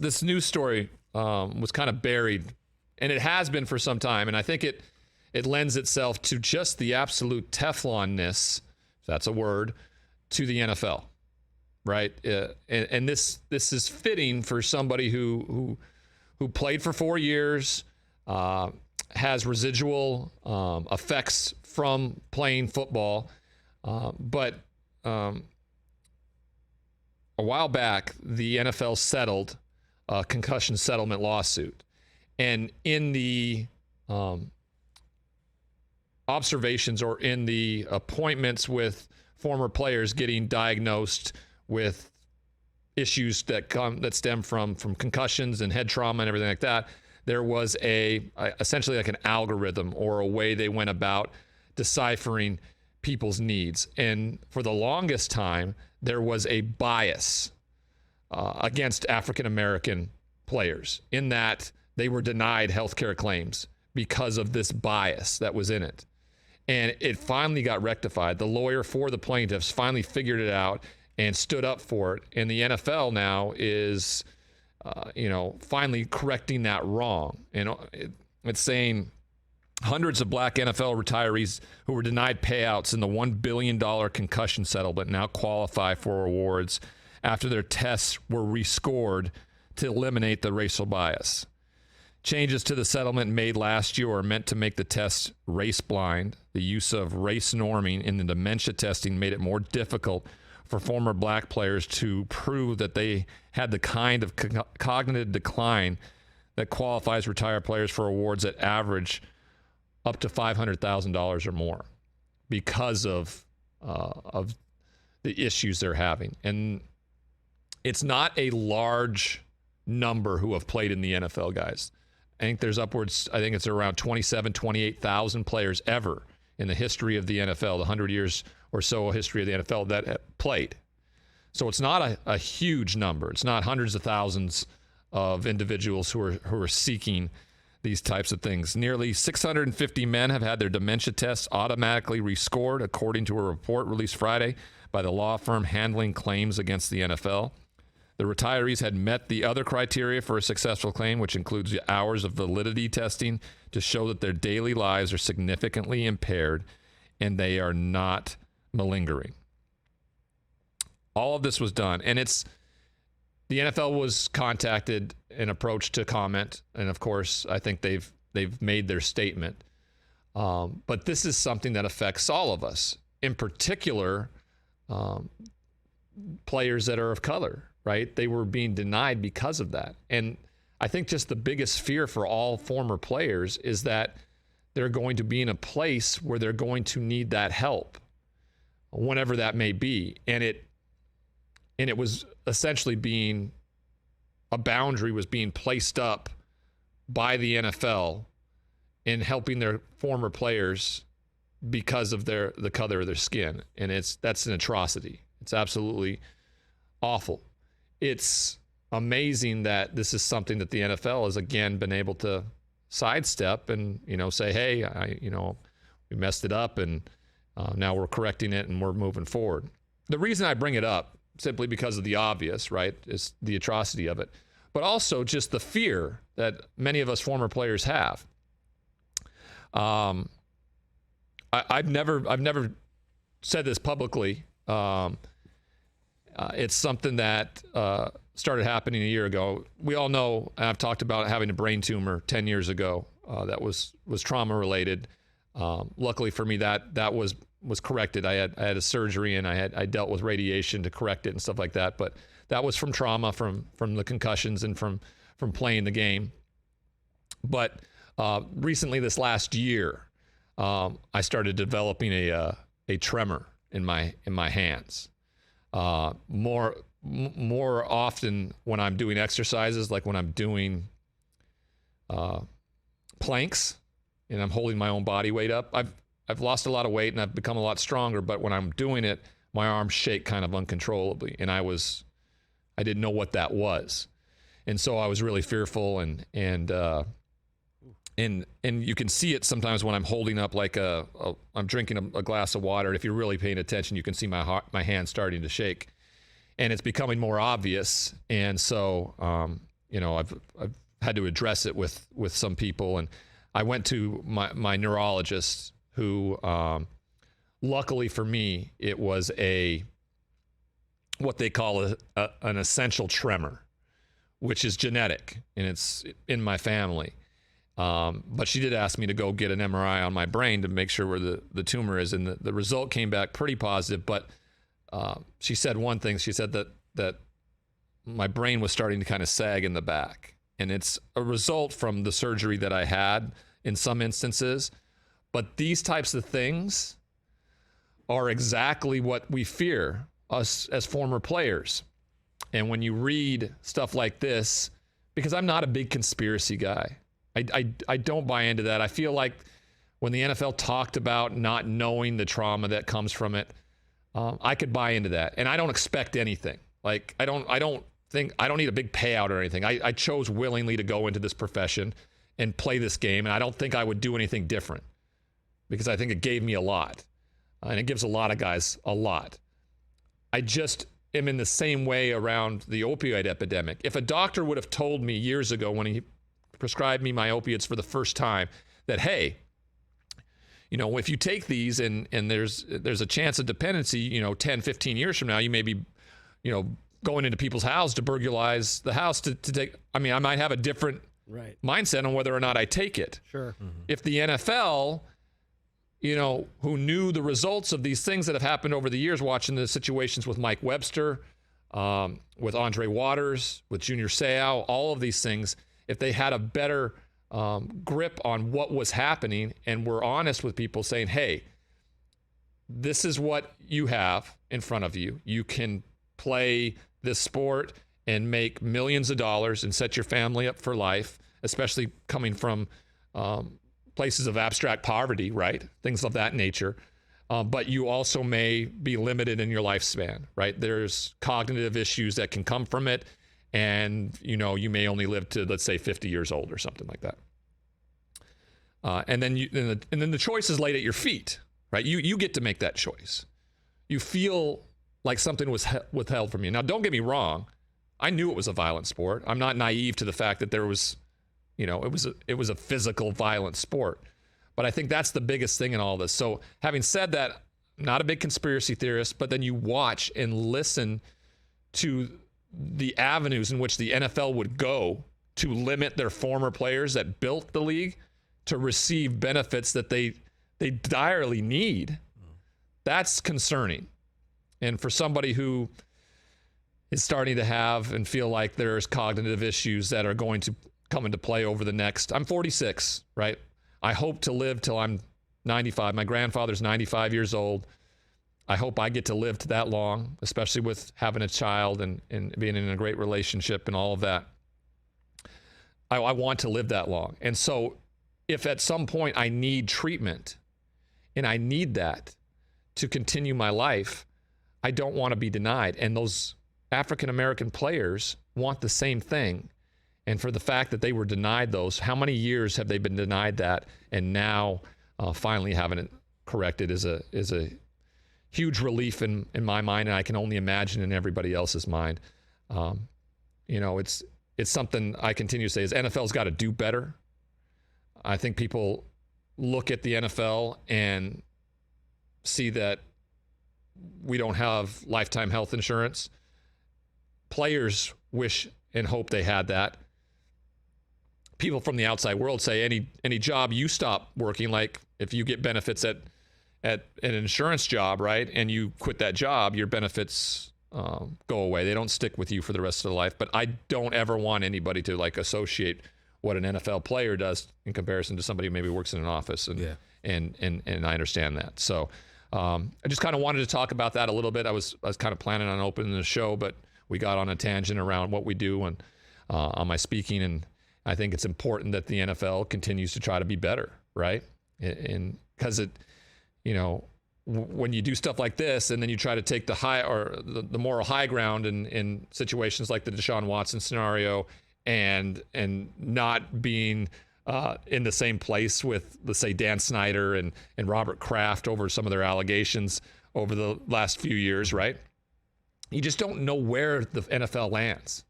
this news story was kind of buried, and it has been for some time, and I think it lends itself to just the absolute Teflon-ness, if that's a word, to the NFL, right? And this is fitting for somebody who played for 4 years, has residual effects from playing football, but a while back, the NFL settled a concussion settlement lawsuit. And in the observations or in the appointments with former players getting diagnosed with issues that stem from concussions and head trauma and everything like that, there was essentially like an algorithm or a way they went about deciphering people's needs. And for the longest time, there was a bias against African-American players in that they were denied healthcare claims because of this bias that was in it. And it finally got rectified. The lawyer for the plaintiffs finally figured it out and stood up for it. And the NFL now is, finally correcting that wrong. And it's saying hundreds of black NFL retirees who were denied payouts in the $1 billion concussion settlement now qualify for awards after their tests were rescored to eliminate the racial bias. Changes to the settlement made last year are meant to make the test race blind. The use of race norming in the dementia testing made it more difficult for former black players to prove that they had the kind of cognitive decline that qualifies retired players for awards that average up to $500,000 or more because of the issues they're having. And it's not a large number who have played in the NFL, guys. I think it's around 27, 28,000 players ever in the history of the NFL, the 100 years or so history of the NFL that have played. So it's not a huge number. It's not hundreds of thousands of individuals who are seeking these types of things. Nearly 650 men have had their dementia tests automatically rescored, according to a report released Friday by the law firm handling claims against the NFL. The retirees had met the other criteria for a successful claim, which includes the hours of validity testing to show that their daily lives are significantly impaired and they are not malingering. All of this was done, and the NFL was contacted and approached to comment, and of course, I think they've made their statement. But this is something that affects all of us, in particular, players that are of color. Right? They were being denied because of that. And I think just the biggest fear for all former players is that they're going to be in a place where they're going to need that help, whenever that may be. And it was essentially a boundary was being placed up by the NFL in helping their former players because of the color of their skin. And that's an atrocity. It's absolutely awful. It's amazing that this is something that the NFL has again been able to sidestep and, say, hey, we messed it up and now we're correcting it and we're moving forward. The reason I bring it up, simply because of the obvious, right, is the atrocity of it, but also just the fear that many of us former players have. I've never said this publicly. It's something that started happening a year ago. We all know, and I've talked about having a brain tumor 10 years ago that was trauma related. Luckily for me, that was corrected. I had a surgery and I dealt with radiation to correct it and stuff like that. But that was from trauma, from the concussions and from playing the game. But recently, this last year, I started developing a tremor in my hands. More often when I'm doing exercises, like when I'm doing planks and I'm holding my own body weight up. I've lost a lot of weight and I've become a lot stronger, but when I'm doing it, my arms shake kind of uncontrollably, and I didn't know what that was, and so I was really fearful, and you can see it sometimes when I'm holding up like I'm drinking a glass of water. If you're really paying attention, you can see my hand starting to shake, and it's becoming more obvious. And so I've had to address it with some people, and I went to my neurologist, who, luckily for me, it was what they call an essential tremor, which is genetic, and it's in my family. But she did ask me to go get an MRI on my brain to make sure where the tumor is, and the result came back pretty positive. But she said one thing. She said that my brain was starting to kind of sag in the back, and it's a result from the surgery that I had in some instances. But these types of things are exactly what we fear, us as former players. And when you read stuff like this, because I'm not a big conspiracy guy, I don't buy into that. I feel like when the NFL talked about not knowing the trauma that comes from it, I could buy into that. And I don't expect anything. Like, I don't need a big payout or anything. I chose willingly to go into this profession and play this game, and I don't think I would do anything different, because I think it gave me a lot, and it gives a lot of guys a lot. I just am in the same way around the opioid epidemic. If a doctor would have told me years ago, when he prescribed me my opiates for the first time, that, hey, if you take these and there's a chance of dependency, 10, 15 years from now, you may be, going into people's house to burglarize the house to take, I might have a different mindset on whether or not I take it. Sure. Mm-hmm. If the NFL, who knew the results of these things that have happened over the years, watching the situations with Mike Webster, with Andre Waters, with Junior Seau, all of these things, if they had a better grip on what was happening and were honest with people, saying, hey, this is what you have in front of you. You can play this sport and make millions of dollars and set your family up for life, especially coming from places of abstract poverty, right? Things of that nature. But you also may be limited in your lifespan, right? There's cognitive issues that can come from it. And, you may only live to, let's say, 50 years old or something like that. And then the choice is laid at your feet, right? You get to make that choice. You feel like something was withheld from you. Now, don't get me wrong. I knew it was a violent sport. I'm not naive to the fact that there was, it was a physical, violent sport. But I think that's the biggest thing in all this. So having said that, I'm not a big conspiracy theorist, but then you watch and listen to the avenues in which the NFL would go to limit their former players that built the league to receive benefits that they direly need. That's concerning. And for somebody who is starting to have and feel like there's cognitive issues that are going to come into play over the next, I'm 46, right? I hope to live till I'm 95. My grandfather's 95 years old. I hope I get to live to that long, especially with having a child and being in a great relationship and all of that. I want to live that long. And so if at some point I need treatment and I need that to continue my life, I don't want to be denied. And those African-American players want the same thing. And for the fact that they were denied those, how many years have they been denied that? And now finally having it corrected is a huge relief in my mind, and I can only imagine in everybody else's mind. It's something I continue to say is NFL's got to do better. I think people look at the NFL and see that we don't have lifetime health insurance. Players wish and hope they had that. People from the outside world say any job you stop working, like if you get benefits at an insurance job, right, and you quit that job, your benefits go away. They don't stick with you for the rest of the life. But I don't ever want anybody to associate what an NFL player does in comparison to somebody who maybe works in an office. And I understand that. So I just kind of wanted to talk about that a little bit. I was kind of planning on opening the show, but we got on a tangent around what we do and on my speaking. And I think it's important that the NFL continues to try to be better, right? And because when you do stuff like this and then you try to take the high or the moral high ground in situations like the Deshaun Watson scenario and not being in the same place with, let's say, Dan Snyder and Robert Kraft over some of their allegations over the last few years, right? You just don't know where the NFL lands.